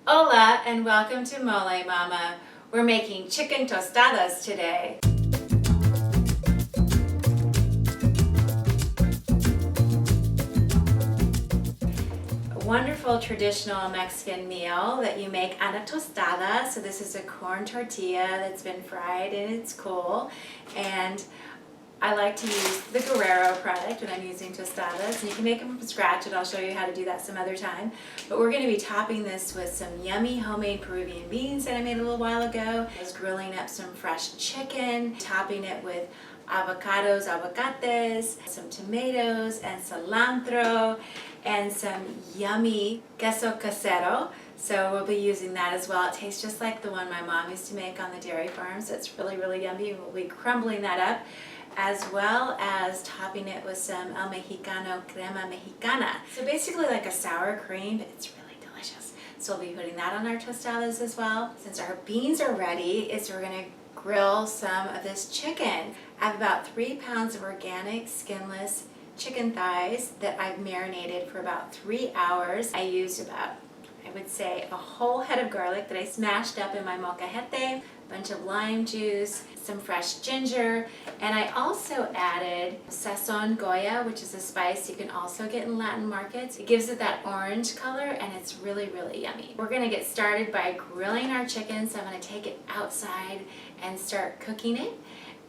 Hola and welcome to Molé Mama. We're making chicken tostadas today. A wonderful traditional Mexican meal that you make on a tostada. So this is a corn tortilla that's been fried and it's cool. And I like to use the Guererro product when I'm using tostadas, and you can make them from scratch, and I'll show you how to do that some other time. But we're going to be topping this with some yummy homemade Peruvian beans that I made a little while ago. I was grilling up some fresh chicken, topping it with avocados, aguacates, some tomatoes and cilantro, and some yummy queso casero. So we'll be using that as well. It tastes just like the one my mom used to make on the dairy farm, so it's really, really yummy. We'll be crumbling that up, as well as topping it with some Mexicano crema mexicana. So basically like a sour cream, but it's really delicious. So we'll be putting that on our tostadas as well. Since our beans are ready, we're gonna grill some of this chicken. I have about 3 pounds of organic skinless chicken thighs that I've marinated for about 3 hours. I used about, I would say, a whole head of garlic that I smashed up in my molcajete, a bunch of lime juice, some fresh ginger, and I also added sazon goya, which is a spice you can also get in Latin markets. It gives it that orange color and it's really, really yummy. We're gonna get started by grilling our chicken, so I'm gonna take it outside and start cooking it.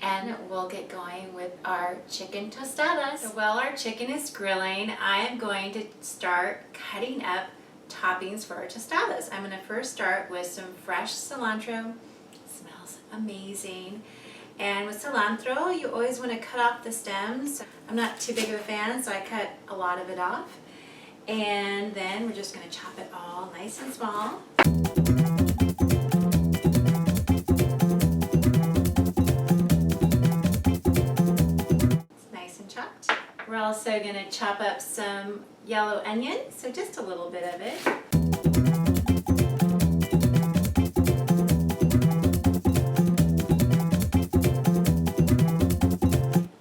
And we'll get going with our chicken tostadas. So while our chicken is grilling, I am going to start cutting up toppings for our tostadas. I'm going to first start with some fresh cilantro. It smells amazing. And with cilantro, you always want to cut off the stems. I'm not too big of a fan, so I cut a lot of it off. And then we're just going to chop it all nice and small. It's nice and chopped. We're also going to chop up some yellow onion, so just a little bit of it.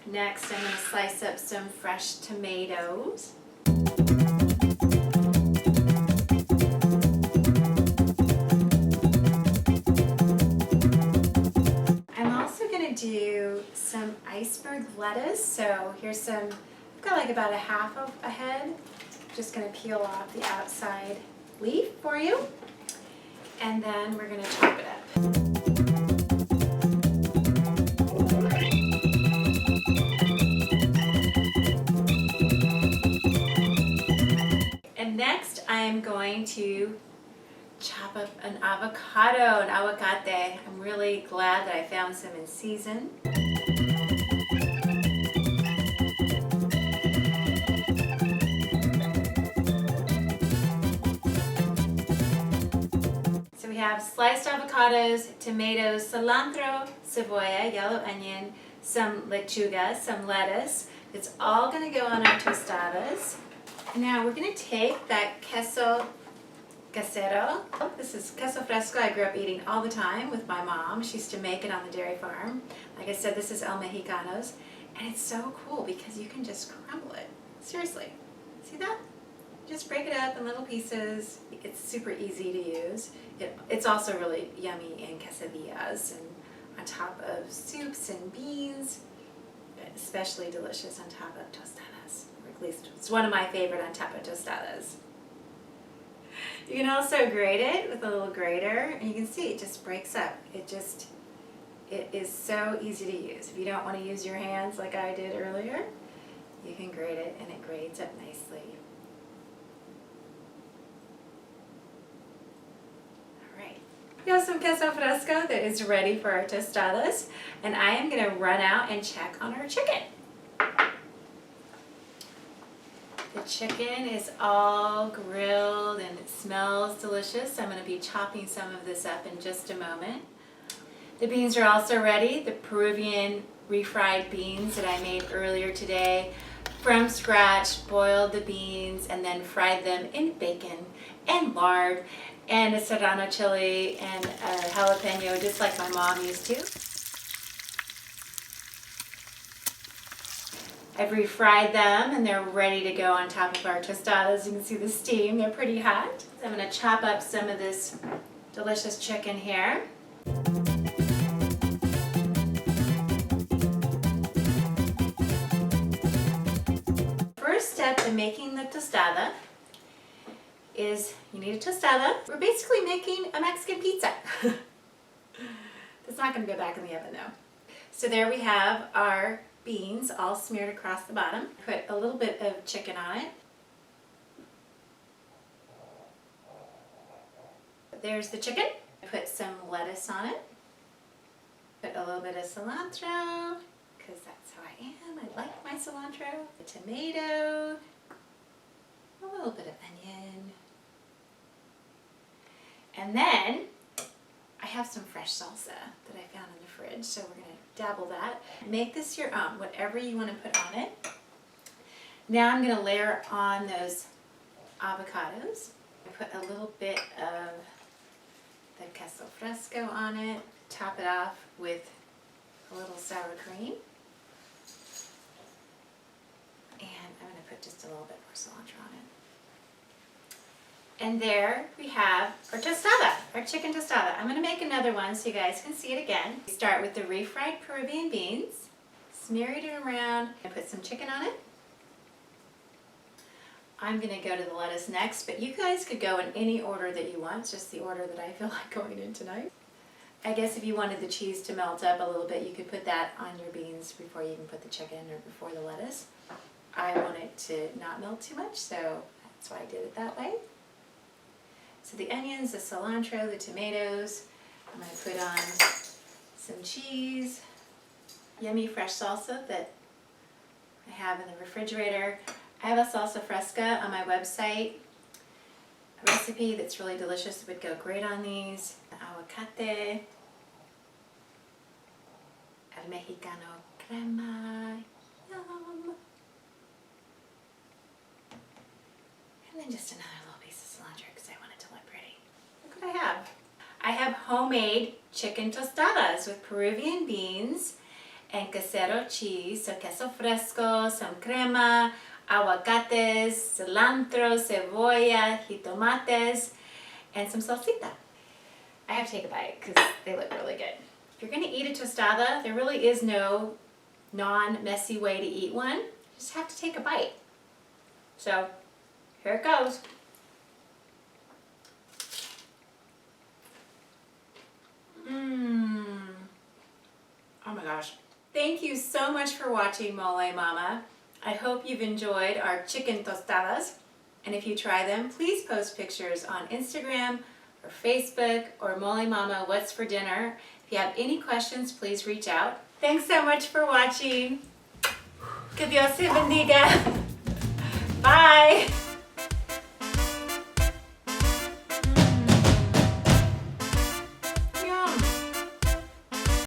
Next, I'm going to slice up some fresh tomatoes. I'm also going to do some iceberg lettuce. So here's some, I've got like about a half of a head. Just going to peel off the outside leaf for you. And then we're going to chop it up. And next I'm going to chop up an avocado, an aguacate. I'm really glad that I found some in season. So we have sliced avocados, tomatoes, cilantro, cebolla, yellow onion, some lechuga, some lettuce. It's all going to go on our tostadas. Now we're going to take that queso casero. This is queso fresco I grew up eating all the time with my mom. She used to make it on the dairy farm. Like I said, this is El Mexicano's. And it's so cool because you can just crumble it. Seriously. See that? Just break it up in little pieces. It's super easy to use. It's also really yummy in quesadillas and on top of soups and beans. But especially delicious on top of tostadas. Or at least it's one of my favorite on top of tostadas. You can also grate it with a little grater, and you can see it just breaks up. It is so easy to use. If you don't want to use your hands like I did earlier, you can grate it and it grades up nicely. Alright, we have some queso fresco that is ready for our tostadas, and I am going to run out and check on our chicken. The chicken is all grilled and it smells delicious. I'm going to be chopping some of this up in just a moment. The beans are also ready. The Peruvian refried beans that I made earlier today. From scratch, boiled the beans and then fried them in bacon and lard and a serrano chili and a jalapeno, just like my mom used to. I've refried them and they're ready to go on top of our tostadas. You can see the steam, they're pretty hot. So I'm gonna chop up some of this delicious chicken here. First step in making the tostada is you need a tostada. We're basically making a Mexican pizza. It's not gonna go back in the oven though. So there we have our beans all smeared across the bottom. Put a little bit of chicken on it. There's the chicken. Put some lettuce on it. Put a little bit of cilantro, because that's how I am. I like my cilantro. A tomato. A little bit of onion. And then I have some fresh salsa that I found in the fridge, so we're going to dabble that. Make this your own, whatever you want to put on it. Now I'm going to layer on those avocados. I put a little bit of the queso fresco on it. Top it off with a little sour cream. And I'm going to put just a little bit more cilantro on it. And there we have our tostada, our chicken tostada. I'm going to make another one so you guys can see it again. We start with the refried Peruvian beans, smear it around, and put some chicken on it. I'm going to go to the lettuce next, but you guys could go in any order that you want, just the order that I feel like going in tonight. I guess if you wanted the cheese to melt up a little bit, you could put that on your beans before you even put the chicken or before the lettuce. I want it to not melt too much, so that's why I did it that way. So the onions, the cilantro, the tomatoes, I'm going to put on some cheese, yummy fresh salsa that I have in the refrigerator. I have a salsa fresca on my website, a recipe that's really delicious. It would go great on these. Aguacate, el Mexicano crema, yum. And then just another little piece of cilantro because I want it to look pretty. Look what I have. I have homemade chicken tostadas with Peruvian beans and casero cheese, so queso fresco, some crema, aguacates, cilantro, cebolla, jitomates, and some salsita. I have to take a bite because they look really good. If you're going to eat a tostada, there really is no non-messy way to eat one. You just have to take a bite. So, here it goes. Oh my gosh. Thank you so much for watching Molé Mama. I hope you've enjoyed our chicken tostadas. And if you try them, please post pictures on Instagram or Facebook or Molé Mama What's for Dinner. If you have any questions, please reach out. Thanks so much for watching. Que Dios te bendiga. Bye.